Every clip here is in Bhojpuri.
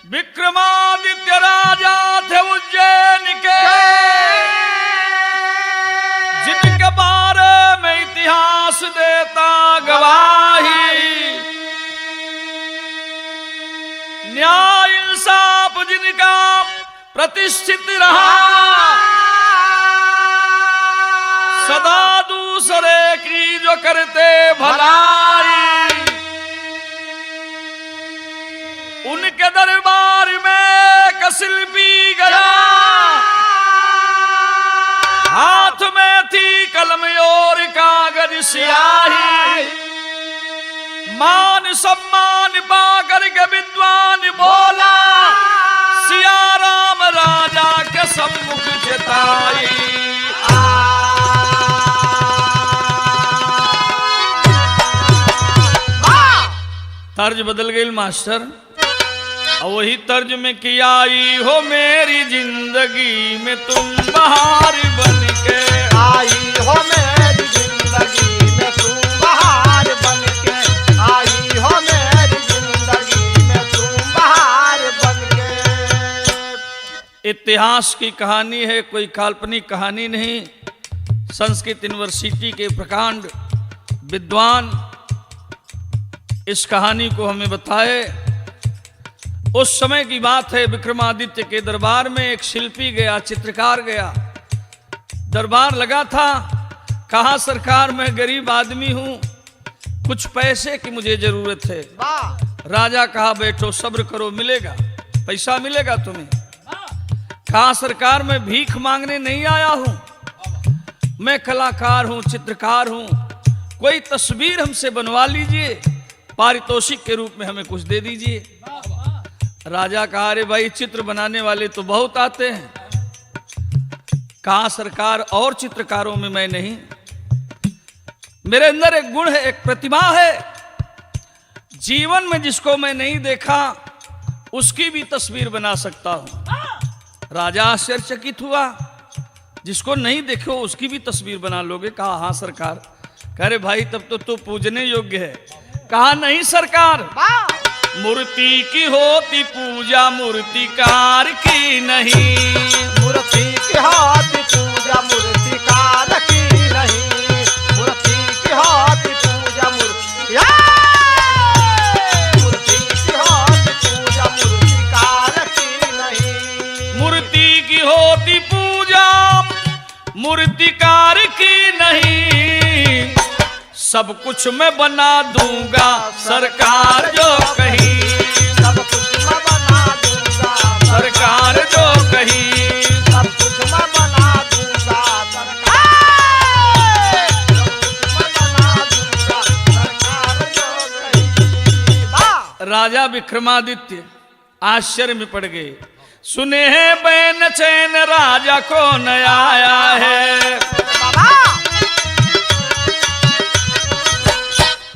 विक्रमादित्य राजा थे उज्जैन के, जिनके बारे में इतिहास देता गवाही। न्याय इंसाफ जिनका प्रतिष्ठित रहा, सदा दूसरे की जो करते भलाई। उनके दरबार में शिल्पी गया, हाथ में थी कलम और कागज स्याही। मान सम्मान पाकर के विद्वान बोला, सिया राम राजा के सम्मुख चिताई। तर्ज बदल गई मास्टर, और वही तर्ज में किया आई हो मेरी जिंदगी में तुम बहार बन के। आई हो मेरी जिंदगी में तुम बहार बन के, आई हो मेरी जिंदगी में तुम बहार बन के। इतिहास की कहानी है, कोई काल्पनिक कहानी नहीं। संस्कृत यूनिवर्सिटी के प्रकांड विद्वान इस कहानी को हमें बताए। उस समय की बात है, विक्रमादित्य के दरबार में एक शिल्पी गया, चित्रकार गया। दरबार लगा था, कहा सरकार मैं गरीब आदमी हूं, कुछ पैसे की मुझे जरूरत है। राजा कहा बैठो सब्र करो, मिलेगा, पैसा मिलेगा तुम्हें। कहा सरकार मैं भीख मांगने नहीं आया हूं, मैं कलाकार हूं, चित्रकार हूं, कोई तस्वीर हमसे बनवा लीजिए, पारितोषिक के रूप में हमें कुछ दे दीजिए। राजा कहा अरे भाई चित्र बनाने वाले तो बहुत आते हैं। कहा सरकार और चित्रकारों में मैं नहीं, मेरे अंदर एक गुण है, एक प्रतिभा है, जीवन में जिसको मैं नहीं देखा उसकी भी तस्वीर बना सकता हूं। राजा आश्चर्यचकित हुआ, जिसको नहीं देखो उसकी भी तस्वीर बना लोगे? कहा हाँ सरकार। कह रहे भाई तब तो तू पूजने योग्य है। कहा नहीं सरकार, मूर्ति की होती पूजा मूर्तिकार की नहीं। मूर्ति की होती पूजा मूर्तिकार की नहीं, मूर्ति की होती पूजा मूर्ति की होती पूजा मूर्तिकार की नहीं। मूर्ति की होती पूजा मूर्तिकार की नहीं, सब कुछ मैं बना दूंगा सरकार जो कही। सब कुछ मैं बना दूंगा सरकार जो कही। सब कुछ मैं बना दूंगा सरकार, सब कुछ मैं बना दूंगा सरकार जो कही। राजा विक्रमादित्य आश्चर्य में पड़ गए। सुने हैं बैन चैन राजा को नया आया है,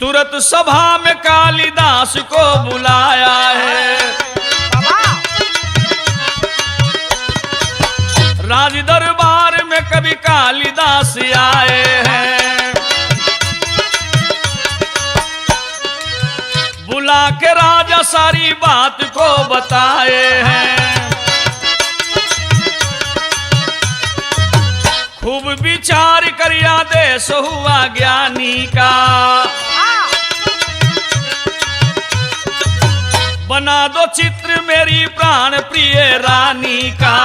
तुरंत सभा में कालिदास को बुलाया है। राज दरबार में कवि कालिदास आए हैं, बुला के राजा सारी बात को बताए हैं। खूब विचार कर आदेश हुआ ज्ञानी का, बना दो चित्र मेरी प्राण प्रिय रानी का।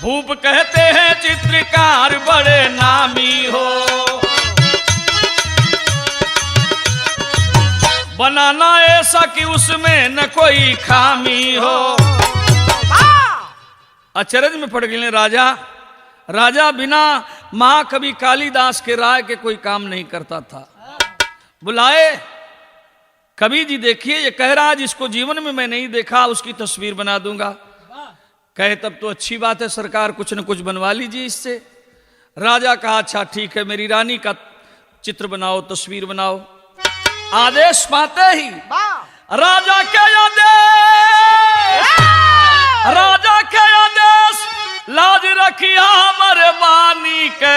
भूप कहते हैं चित्रकार बड़े नामी हो, बनाना ऐसा कि उसमें न कोई खामी हो। अचरज में पड़ गए राजा। राजा बिना महाकवि कालिदास के राय के कोई काम नहीं करता था। बुलाए, कवि जी देखिए ये कह रहा है जिसको जीवन में मैं नहीं देखा उसकी तस्वीर बना दूंगा। कहे तब तो अच्छी बात है सरकार, कुछ न कुछ बनवा लीजिए इससे। राजा कहा अच्छा ठीक है, मेरी रानी का चित्र बनाओ, तस्वीर बनाओ। आदेश पाते ही राजा के आदेश लाज रखिया हमरे बानी के।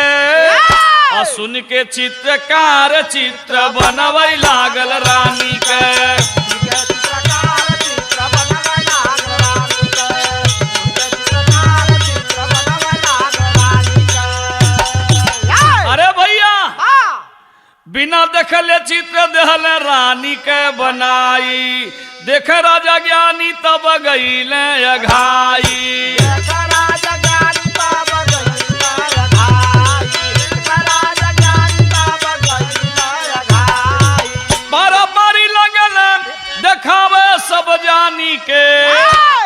आ सुन के चित्रकार चित्र बनवै लागल रानी के। अरे भैया बिना देखले चित्र देहल रानी के बनाई। देख राजा ज्ञानी तब गईल अघाई। बारी लगल देखावे सब जानी के।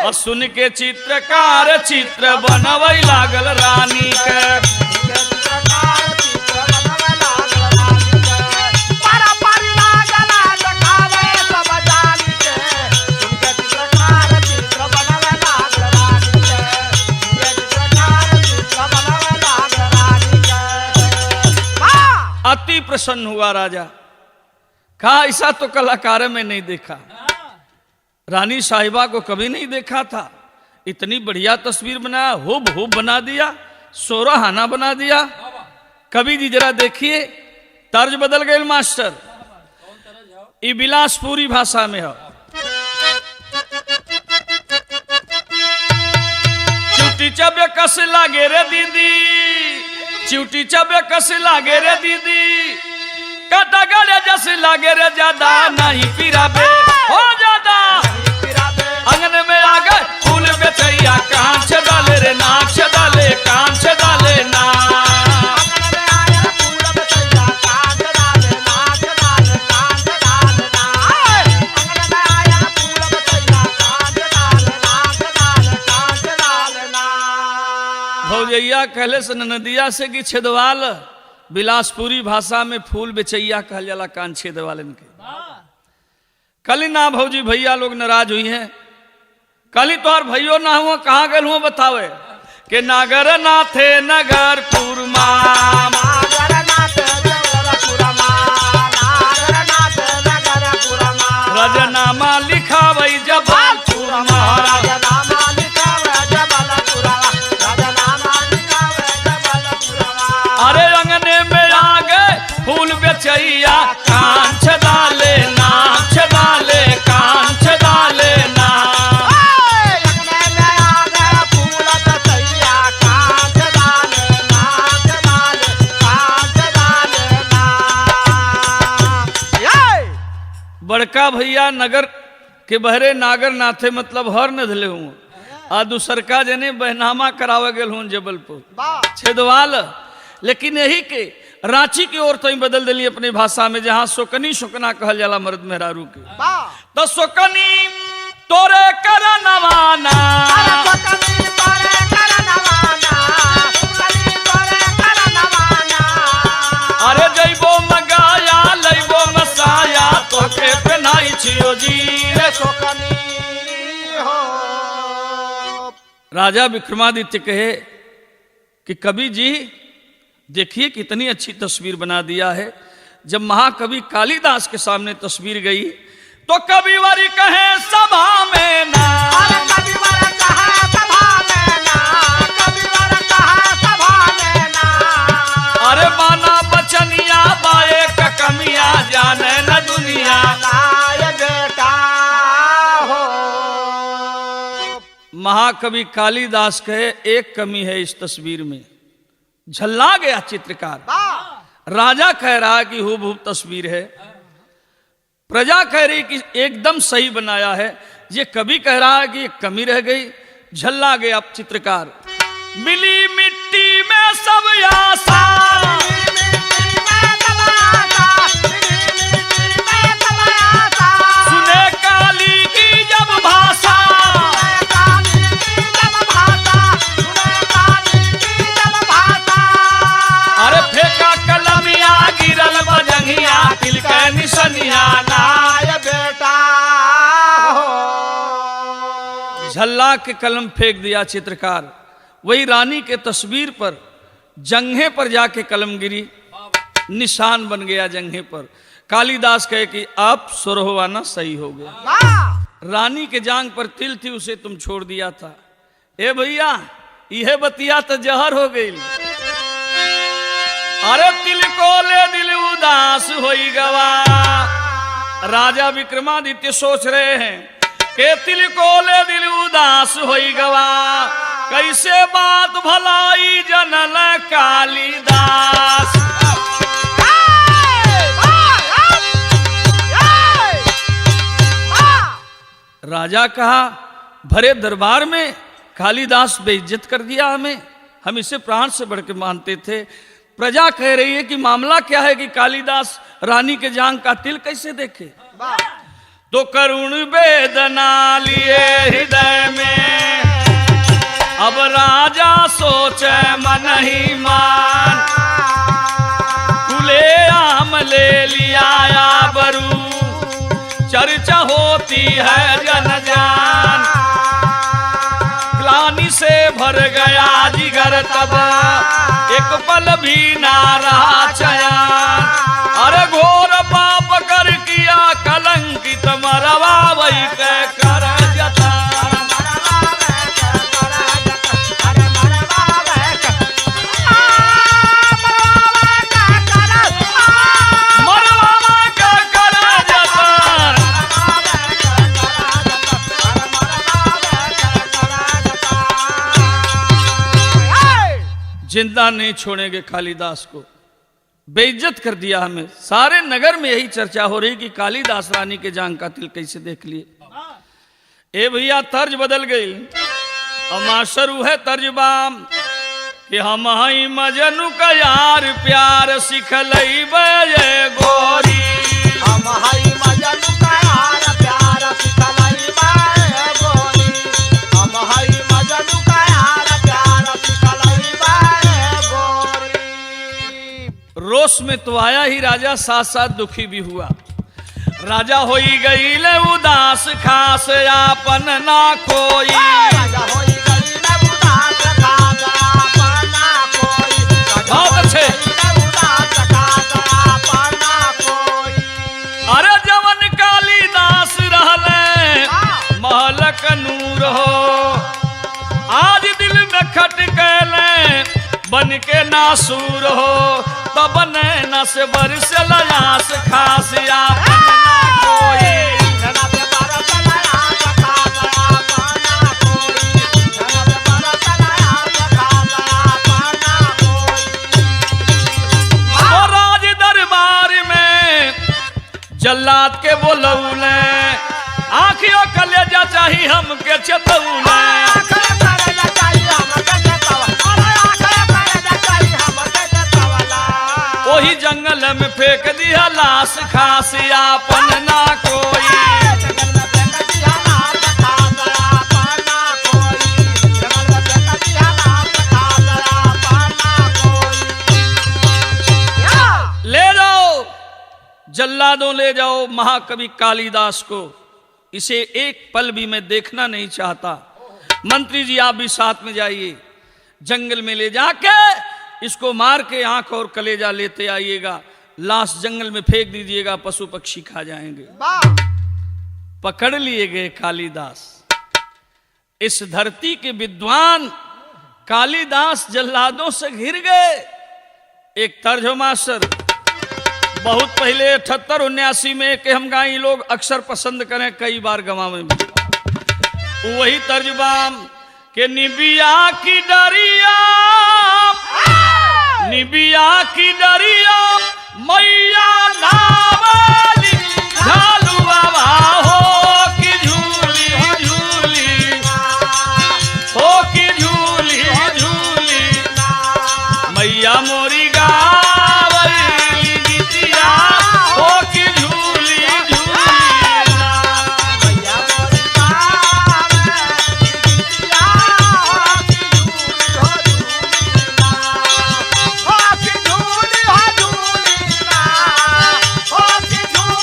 और सुन के चित्रकार चित्र बनवै लागल रानी के। अति प्रसन्न हुआ राजा। कहा ऐसा तो कलाकार में नहीं देखा, रानी साहिबा को कभी नहीं देखा था। इतनी बढ़िया तस्वीर बनाया, हुब बना दिया, सोराहाना बना दिया। कवि जी जरा देखिए तर्ज बदल गए मास्टर। ये बिलासपुरी भाषा में है। चुटी चबे कस लागे रे दीदी, चिवटी चबे कस लागे रे दीदी। काटा गले जस लागे रे ज्यादा नहीं पिराबे हो ज्यादा। अंगन में आ गए फूल बेचैया, कांच डाले रे नाच डाले, कांच डाले ना। भौजैया कहले से नदिया से कि छेदवाल, बिलासपुरी भाषा में फूल बेचैया कहल जाला कान छेद वालन के। कली ना भौजी भैया लोग नाराज हुई हैं। कली तोहर भैयो ना हुआ, कहाँ गल हुआ बतावे के नागर नाथे नगर पुरमा। रजनामा लिखावै जबलपुर महाराज। अरे अंगने में आ गए फूल बेचैया, कांच डाले नाच डाले, कांच डाले ना। बड़का भैया नगर के बहरे नागर नाथे मतलब हर न धले हूँ। आ दूसरका जने बहनामा करावे गेल हूँ जबलपुर छेदवाल। लेकिन यही के रांची की ओर तो बदल दिली अपनी भाषा में, जहां सोकनी सोकना कहल जाला मर्द मेहरारू के। तो सोकनी तोरे कर नवाना, अरे जइबो मगाया लइबो मसाया, तोके पहनाई छियो जी रे सोकनी हो। राजा विक्रमादित्य कहे कि कवि जी देखिए कितनी अच्छी तस्वीर बना दिया है। जब महाकवि कालिदास के सामने तस्वीर गई तो कविवर कहे सभा में ना, कविवर कहा सभा में ना, कविवर कहा सभा में ना। अरे माना बचनिया बाए का कमिया, जाने न दुनिया लाय बेटा हो। महाकवि कालिदास कहे एक कमी है इस तस्वीर में, झल्ला गया चित्रकार। राजा कह रहा है कि हुबहुब तस्वीर है, प्रजा कह रही कि एकदम सही बनाया है। ये कवि कह रहा है कि एक कमी रह गई, झल्ला गया चित्रकार। मिली मिट्टी में सब आशा, राजा के कलम फेंक दिया चित्रकार, वही रानी के तस्वीर पर जंघे पर जाके कलम गिरी, निशान बन गया जंघे पर। कालिदास कहे कि अब सुरहवाना सही हो गया। रानी के जांग पर तिल थी, उसे तुम छोड़ दिया था। ए भैया यह बतिया तो जहर हो गई। अरे तिल को ले दिल उदास होई गवा। राजा विक्रमादित्य सोच रहे हैं कि तिल को ले दिल उदास होई गवा, कैसे बात भलाई जनल कालिदास। राजा कहा भरे दरबार में कालिदास बेइज्जत कर दिया हमें, हम इसे प्राण से बढ़ के मानते थे। प्रजा कह रही है कि मामला क्या है कि कालिदास रानी के जांग का तिल कैसे देखे। तो करुण वेदना लिए हृदय में, अब राजा सोचे मन ही मान। खुले आम ले लिया बरू, चर्चा होती है जन जान। ग्लानि से भर गया जिगर तब, एक पल भी ना रहा चैन। अरे घोर पाप कर किया कलंकित, मरवा वही कर जता। जिंदा नहीं छोड़ेंगे कालिदास को, बेइज्जत कर दिया हमें। सारे नगर में यही चर्चा हो रही कि कालिदास रानी के जांग का तिल कैसे देख लिए। ए भैया तर्ज बदल गई, और मास्टर है तर्जबाम कि हम हई मजनू का यार प्यार सिखलई बे गोरी। हम हई मजनू का यार प्यार सिखलई बे गोरी। हम हई मजनू का यार प्यार सिखलई बे गोरी। रोष में तो आया ही राजा, साथ साथ दुखी भी हुआ। राजा होई गई ले उदास, खास आपन ना कोई। राजा होई गई ले उदास, खास आपन ना कोई। बहुत अच्छे। उदास खास आपन ना कोई। अरे जवन कालिदास रहले महलक नूर हो, आज दिल में खटकले बन के नासूर हो। तब नैना से बरस लयास, खास आपन ना कोई। नैना से बरस लयास, खास आपन ना कोई। नैना से बरस लयास, खास आपन ना कोई। और राज दरबार में जल्लाद के बोलौले, आँखियों कलेजा चाही हमके चतौले। वही जंगल में फेंक दिया लाश, खास आपन ना कोई। ले जाओ जल्लादों, ले जाओ महाकवि कालिदास को, इसे एक पल भी मैं देखना नहीं चाहता। मंत्री जी आप भी साथ में जाइए, जंगल में ले जाके इसको मार के आंख और कलेजा लेते आइएगा, लाश जंगल में फेंक दीजिएगा, पशु पक्षी खा जाएंगे। पकड़ लिए गए कालिदास। इस धरती के विद्वान कालिदास जल्लादों से घिर गए। एक तर्ज हो मास्टर, बहुत पहले 78-79 में कि हम गाई लोग अक्सर पसंद करें, कई बार गवावे भी। वही तर्जबाम के निबिया की डरिया, निबिया की डरिया मैया नावाली, झालू बाबा हो की झूली झूली, हो की झूली झूली, मैया मोरी गावली गीतिया, हो की झूली झूली। हो की झूली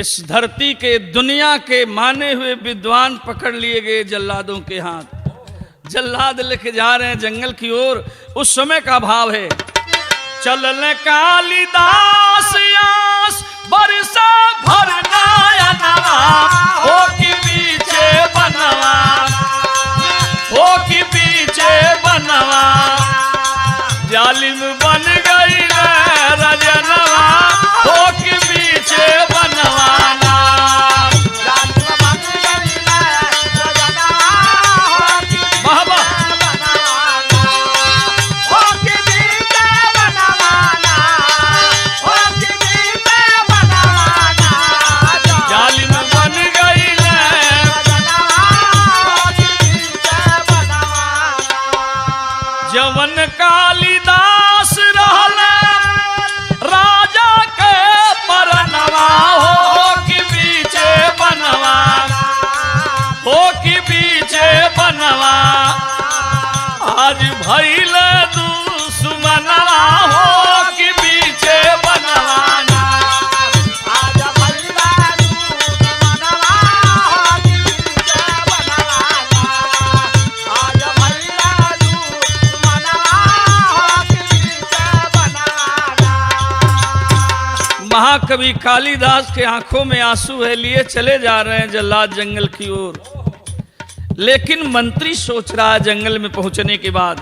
इस धरती के दुनिया के माने हुए विद्वान पकड़ लिए गए जल्लादों के हाथ। जल्लाद लेके जा रहे हैं जंगल की ओर। उस समय का भाव है, चलने कालिदास आस बरसा भरना नवा हो कि पीछे बनवा, हो कि पीछे बनवा, जालिम बन गई रजनवा हो कि पीछे बनवाना। जवन कालिदास रहले राजा के परनवा हो कि पीछे बनवा, हो कि पीछे बनवा, आज भइल दुश्मनवा हो कि पीछे बनवाना। महाकवि कालिदास के आंखों में आंसू है, लिए चले जा रहे हैं जल्लाद जंगल की ओर। लेकिन मंत्री सोच रहा है जंगल में पहुंचने के बाद,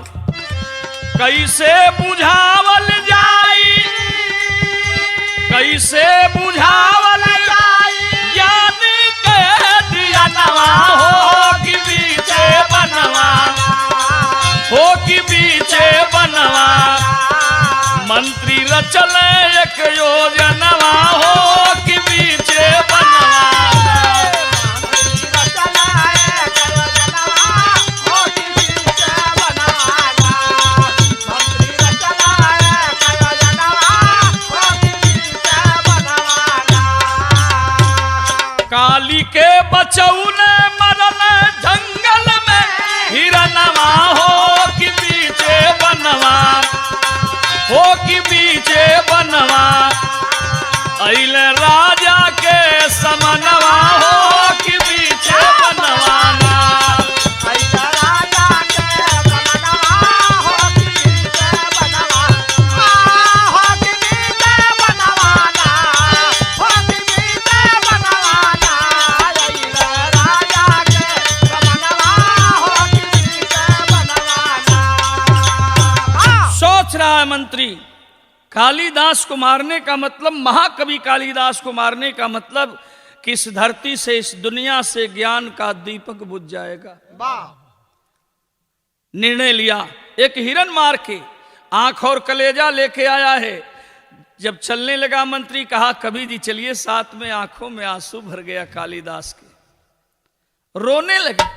कैसे बुझावल जाई, कैसे बुझावल जाई, ज्ञानी के दिया नवा हो कि पीछे बनवा, हो कि पीछे बनवा, मंत्री रचले एक योजनवा हो कि पीछे बनवा। काली के बचौने मरल जंगल में हिरनवा हो कि पीछे बनवा, हो कि पीछे बनवा, अइले राजा के समनवा हो कि पीछे बनवाना। अइले राजा के समनवा हो कि पीछे बनवा, हो कि पीछे बनवाना, हो कि पीछे बनवाना, अइले राजा के समनवा हो कि पीछे बनवाना। सोच रहा है मंत्री, कालिदास को मारने का मतलब, महाकवि कालिदास को मारने का मतलब कि इस धरती से, इस दुनिया से ज्ञान का दीपक बुझ जाएगा। निर्णय लिया, एक हिरन मार के आंख और कलेजा लेके आया है। जब चलने लगा मंत्री, कहा कवि जी चलिए साथ में। आंखों में आंसू भर गया कालिदास के, रोने लगे।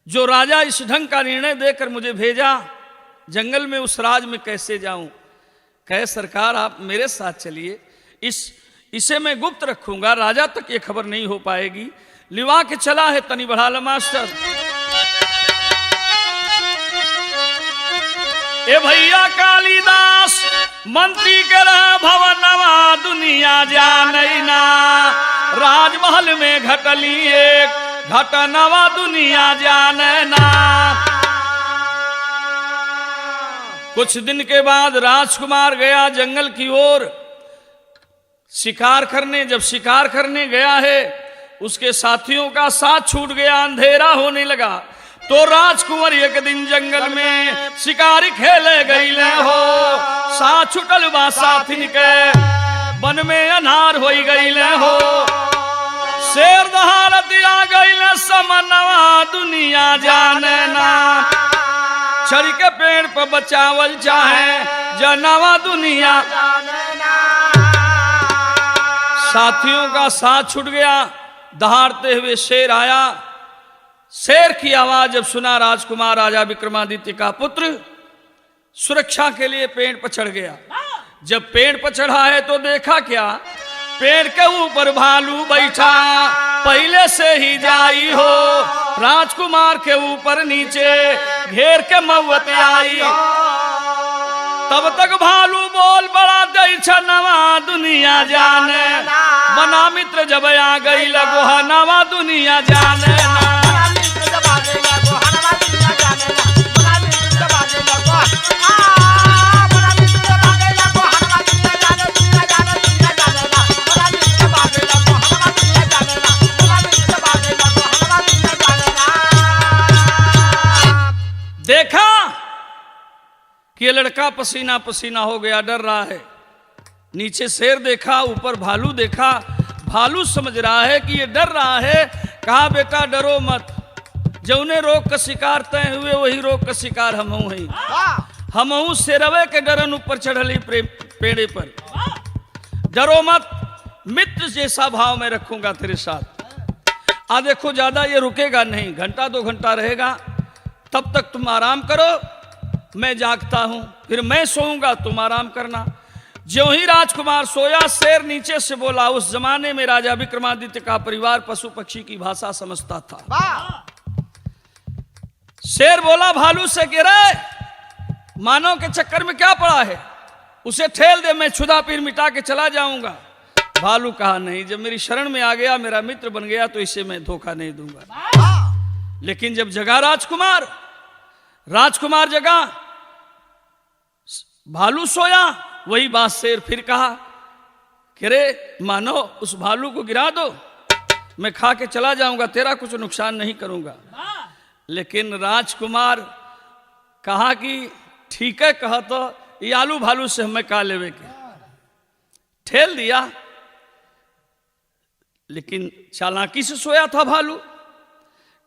जो राजा इस ढंग का निर्णय देकर मुझे भेजा जंगल में, उस राज में कैसे जाऊं। कहे सरकार आप मेरे साथ चलिए, इसे मैं गुप्त रखूंगा, राजा तक ये खबर नहीं हो पाएगी। लिवा के चला है, तनी बढ़ा ला मास्टर। ए भैया कालिदास मंत्री के रहा भवनवा दुनिया जानई ना, राजमहल में घटली एक घटनवा दुनिया जाने ना। कुछ दिन के बाद राजकुमार गया जंगल की ओर शिकार करने। जब शिकार करने गया है, उसके साथियों का साथ छूट गया, अंधेरा होने लगा। तो राजकुमार एक दिन जंगल में शिकारी खेले गईले हो, साथ छुटल बा साथिन के, वन में अनार हो गईले हो। शेर दहाड़त आ गईले समनवा दुनिया जाने ना, छड़ी के पेड़ पर बचावल चाहे जनवा दुनिया। साथियों का साथ छूट गया, दहाड़ते हुए शेर आया। शेर की आवाज जब सुना राजकुमार राजा विक्रमादित्य का पुत्र सुरक्षा के लिए पेड़ पर चढ़ गया। जब पेड़ पर चढ़ा है तो देखा क्या, पेड़ के ऊपर भालू बैठा, पहले से ही जाई हो, राजकुमार के ऊपर नीचे घेर के मौत आई। तब तक भालू बोल बड़ा दई छ नवा दुनिया जाने बना मित्र जब आ गई लगो हा नवा दुनिया जाने ना। देखा कि ये लड़का पसीना पसीना हो गया, डर रहा है। नीचे शेर देखा, ऊपर भालू देखा। भालू समझ रहा है कि ये डर रहा है। कहा बेटा डरो मत, जौने रोग का शिकार तय हुए वही रोग का शिकार हमहू हैं। हमहू शेरवे के डरन ऊपर चढ़ली पेड़े पर। डरो मत, मित्र जैसा भाव मैं रखूंगा तेरे साथ। आ देखो ज्यादा ये रुकेगा नहीं, घंटा 2 घंटा रहेगा, तब तक तुम आराम करो, मैं जागता हूं, फिर मैं सोऊंगा, तुम आराम करना। ज्यों ही राजकुमार सोया, शेर नीचे से बोला। उस जमाने में राजा विक्रमादित्य का परिवार पशु पक्षी की भाषा समझता था। शेर बोला भालू से कि रे मानव के चक्कर में क्या पड़ा है, उसे ठेल दे, मैं क्षुधा पीर मिटा के चला जाऊंगा। भालू कहा नहीं, जब मेरी शरण में आ गया, मेरा मित्र बन गया, तो इसे मैं धोखा नहीं दूंगा। लेकिन जब जगा राजकुमार जगा, भालू सोया, वही बात शेर फिर कहा कि रे मानो उस भालू को गिरा दो, मैं खा के चला जाऊंगा, तेरा कुछ नुकसान नहीं करूंगा। लेकिन राजकुमार कहा कि ठीक है, कहा तो ये आलू भालू से हमें का लेवे के, ठेल दिया। लेकिन चालाकी से सोया था भालू।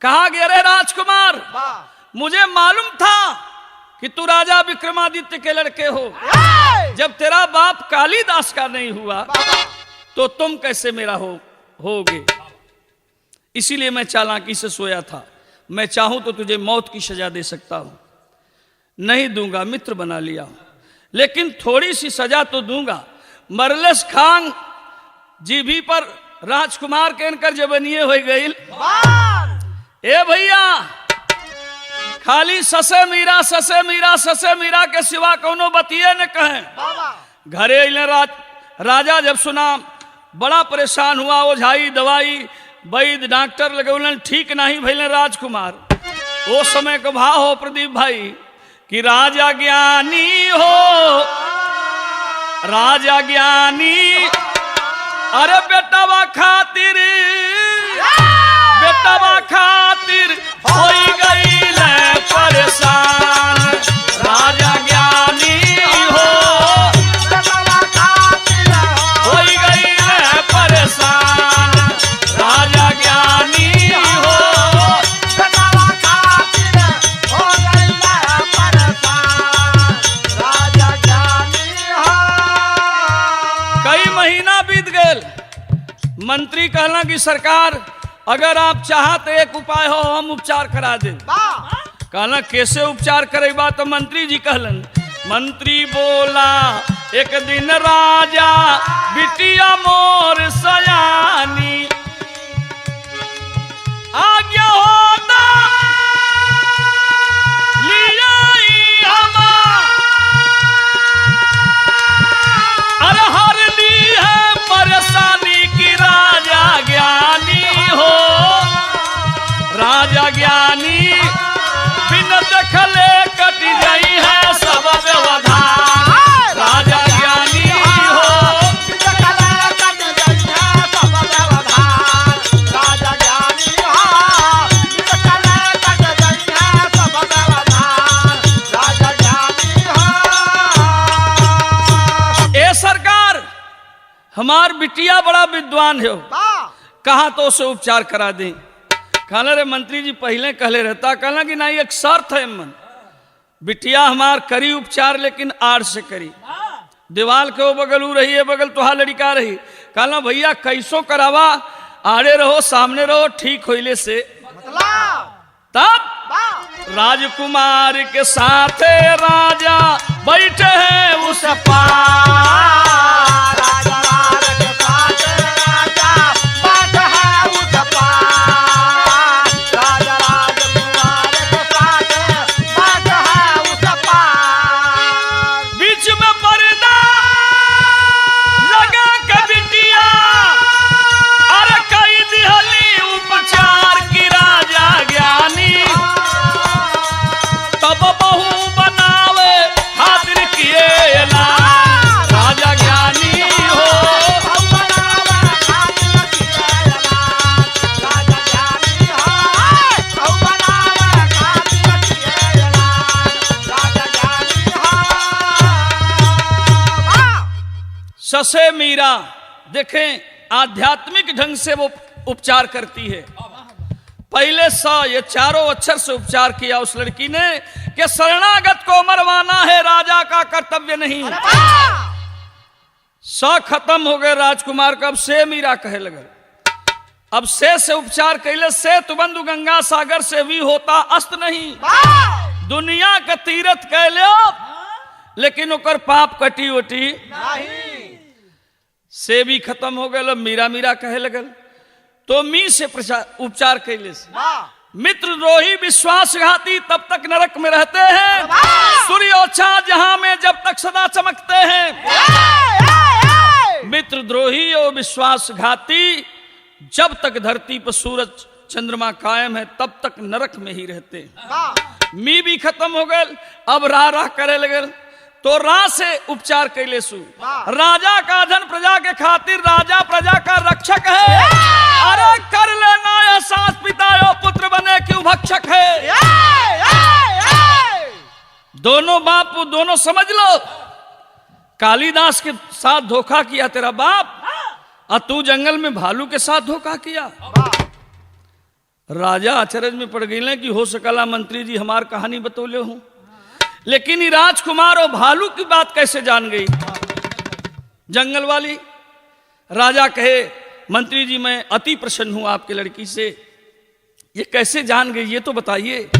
कहा गया रे राजकुमार, मुझे मालूम था कि तू राजा विक्रमादित्य के लड़के हो। जब तेरा बाप कालिदास का नहीं हुआ तो तुम कैसे मेरा होगे। इसीलिए मैं चालाकी से सोया था। मैं चाहूं तो तुझे मौत की सजा दे सकता हूं, नहीं दूंगा, मित्र बना लिया हूं, लेकिन थोड़ी सी सजा तो दूंगा। मरलेस खान जीभी पर राजकुमार के इनकर जबनिए हो गई। ए भैया, खाली ससे मीरा ससे मीरा ससे मीरा के सिवा कोनो बतिये न कहें। घरे अइले राजा जब सुना, बड़ा परेशान हुआ। ओझाई दवाई वैद्य डॉक्टर लगौलन, ठीक नहीं भइले राजकुमार। वो समय का भाव हो प्रदीप भाई कि राजा ज्ञानी हो, राजा ज्ञानी, अरे बेटावा खातिर होई गई ले परेशान। राजा ज्ञानी हो, होई गई ले परेशान। राजा ज्ञानी हो, कई महीना बीत गए। मंत्री कहला कि सरकार अगर आप चाहते एक उपाय हो, हम उपचार करा दे। कहला कैसे उपचार करेगा, तो मंत्री जी कहलन। मंत्री बोला एक दिन राजा बिटिया मोर सयानी, आज्ञा होता लिया अरे हर ली है परेशानी की। राजा ज्ञानी हो, राजा ज्ञानी, बिन देखले कट गई है सब व्यवधान। राजा ज्ञानी हो, राजा ज्ञानी हो, राजा ज्ञानी हो। ए सरकार, हमार बिटिया बड़ा विद्वान है, कहा तो उसे उपचार करा दें। कहला रे मंत्री जी पहले कहले रहता। कहला कि नहीं, एक शर्त है मन, बिटिया हमार करी उपचार, लेकिन आड़ से करी। दीवाल के वो बगल ऊ रही है, बगल तुहा लड़का रही। कहला भैया कैसो करावा, आड़े रहो सामने रहो, ठीक होइले से। तब राजकुमार के साथ राजा बैठे हैं उस पार। ससे मीरा, देखें आध्यात्मिक ढंग से वो उपचार करती है। पहले ये चारों अक्षर से उपचार किया उस लड़की ने कि शरणागत को मरवाना है राजा का कर्तव्य नहीं। खत्म हो गए राजकुमार का, अब से मीरा कहे लगल। अब से उपचार कैले से तुबंधु गंगा सागर से भी होता अस्त नहीं। दुनिया का तीरथ कह लो लेकिन ओकर पाप कटी वटी नहीं। से भी खत्म हो गए। मीरा मीरा कहे लगल तो मी से उपचार कैले से मित्र द्रोही विश्वासघाती तब तक नरक में रहते हैं, सूर्योच्छा जहां में जब तक सदा चमकते हैं। मित्र द्रोही और विश्वासघाती जब तक धरती पर सूरज चंद्रमा कायम है तब तक नरक में ही रहते हैं। मी भी खत्म हो गए। अब रा करे लगल तो रा से उपचार कैले सु। राजा का धन प्रजा के खातिर, राजा प्रजा का रक्षक है। अरे कर लेना एहसास पिता यो पुत्र बने क्यों भक्षक है। दोनों बाप दोनों समझ लो। कालिदास के साथ धोखा किया तेरा बाप, और तू जंगल में भालू के साथ धोखा किया। राजा अचरज में पड़ गई कि हो सकला मंत्री जी हमार कहानी बतौले हूं, लेकिन ये राजकुमार और भालू की बात कैसे जान गई जंगल वाली। राजा कहे मंत्री जी मैं अति प्रसन्न हूं आपकी लड़की से, ये कैसे जान गई ये तो बताइए।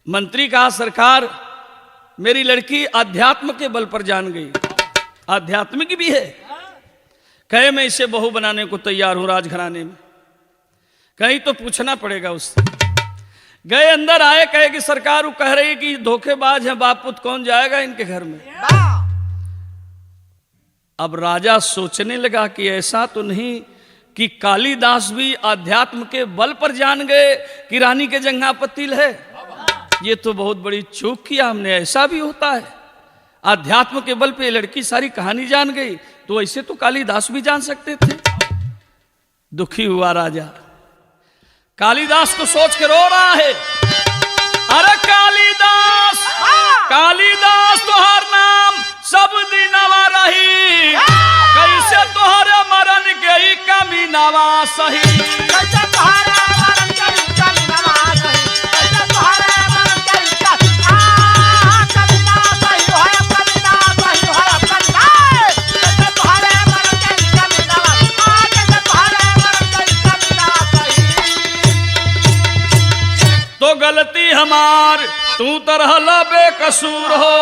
मंत्री कहा सरकार मेरी लड़की अध्यात्म के बल पर जान गई। आध्यात्मिक भी है। कहे मैं इसे बहू बनाने को तैयार हूं राजघराने में। कहीं तो पूछना पड़ेगा उससे। गए अंदर आए, कहे कि सरकार वो कह रही कि धोखेबाज है बाप पुत, कौन जाएगा इनके घर में। अब राजा सोचने लगा कि ऐसा तो नहीं कि कालिदास भी आध्यात्म के बल पर जान गए कि रानी के जंघा पर तिल है। ये तो बहुत बड़ी चूक किया हमने, ऐसा भी होता है। आध्यात्म के बल पे लड़की सारी कहानी जान गई तो ऐसे तो कालिदास भी जान सकते थे। दुखी हुआ राजा, कालिदास को सोच के रो रहा है। अरे कालिदास, कालिदास तुहार नाम सब दिनवा रही, कैसे तुहरे मरण गई कमी नवा सही। कैसे तुहरे मरण गई कमी नवा सही, कैसे तुहरे मरण गई कमी ना सही होय, कमी ना सही होय, कमी ना। कैसे तुहरे मरण गई कमी नवा, कैसे तुहरे मरण गई कमी ना सही। तो गलती हमार तू तरह बेकसूर हो,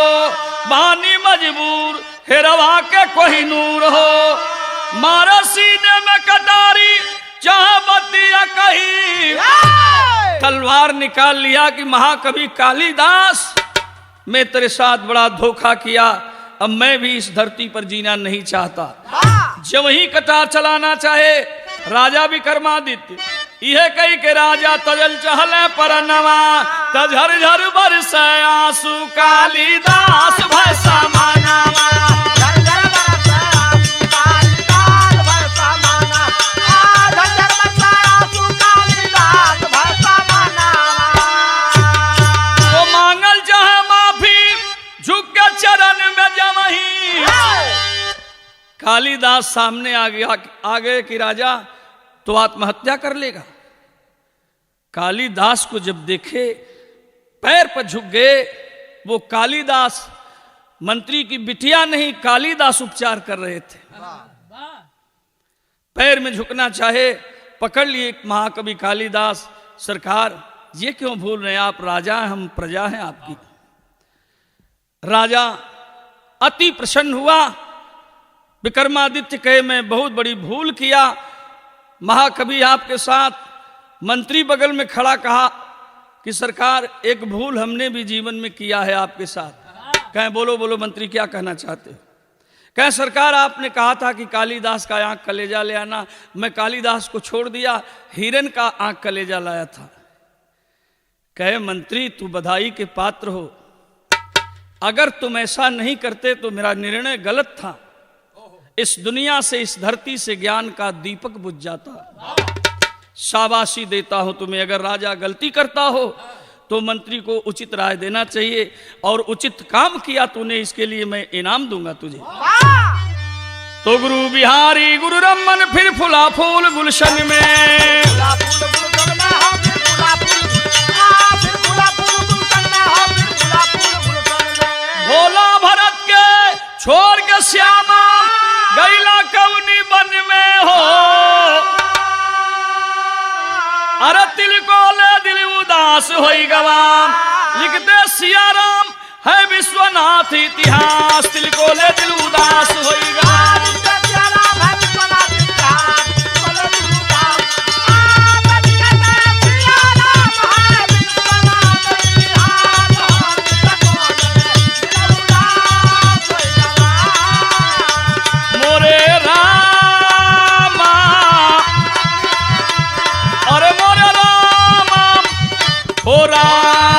बानी मजबूर हेरवा के कोई नूर हो। मारा सीने में कटारी चाहे बतिया कही, तलवार निकाल लिया कि महाकवि कालिदास मैं तेरे साथ बड़ा धोखा किया, अब मैं भी इस धरती पर जीना नहीं चाहता। जब वही कटार चलाना चाहे राजा विक्रमादित्य यह कही के राजा तजल चहले परनवा, तझर झर बरस आंसू कालिदास भैसा मानावा। तो मांगल चाहे माफी झुक के चरण में जमही। कालिदास सामने आ गए कि राजा तो आत्महत्या कर लेगा। कालिदास को जब देखे पैर पर झुक गए। वो कालिदास मंत्री की बिटिया नहीं, कालिदास उपचार कर रहे थे। पैर में झुकना चाहे, पकड़ लिए महाकवि कालिदास। सरकार ये क्यों भूल रहे हैं आप, राजा हैं हम प्रजा हैं आपकी। राजा अति प्रसन्न हुआ। विक्रमादित्य कहे मैं बहुत बड़ी भूल किया। महाकवि आपके साथ, मंत्री बगल में खड़ा कहा कि सरकार एक भूल हमने भी जीवन में किया है आपके साथ। कहें बोलो बोलो मंत्री क्या कहना चाहते हो। कहें सरकार आपने कहा था कि कालिदास का आंख कलेजा ले आना, मैं कालिदास को छोड़ दिया, हिरन का आंख कलेजा लाया था। कहे मंत्री तू बधाई के पात्र हो, अगर तुम ऐसा नहीं करते तो मेरा निर्णय गलत था। इस दुनिया से, इस धरती से ज्ञान का दीपक बुझ जाता। शाबाशी देता हूं तुम्हें। अगर राजा गलती करता हो तो मंत्री को उचित राय देना चाहिए, और उचित काम किया तूने, इसके लिए मैं इनाम दूंगा तुझे। तो गुरु बिहारी गुरु रमन फिर फुला फूल गुलशन में। फूला फूल गुलशन में हो, फिर फूला फूल, फिर फूला फूल गुलशन में हो, फिर फूला फूल गुलशन में। भोला भरत के छोड़ के श्यामा गैला कवनी वन में हो। अरे तिल को ले दिल उदास होई गवाम, लिखते सिया राम है विश्वनाथ इतिहास। तिल को ले दिल उदास होई गवाम, मोरे रामा अरे मोरे रामा हो राम।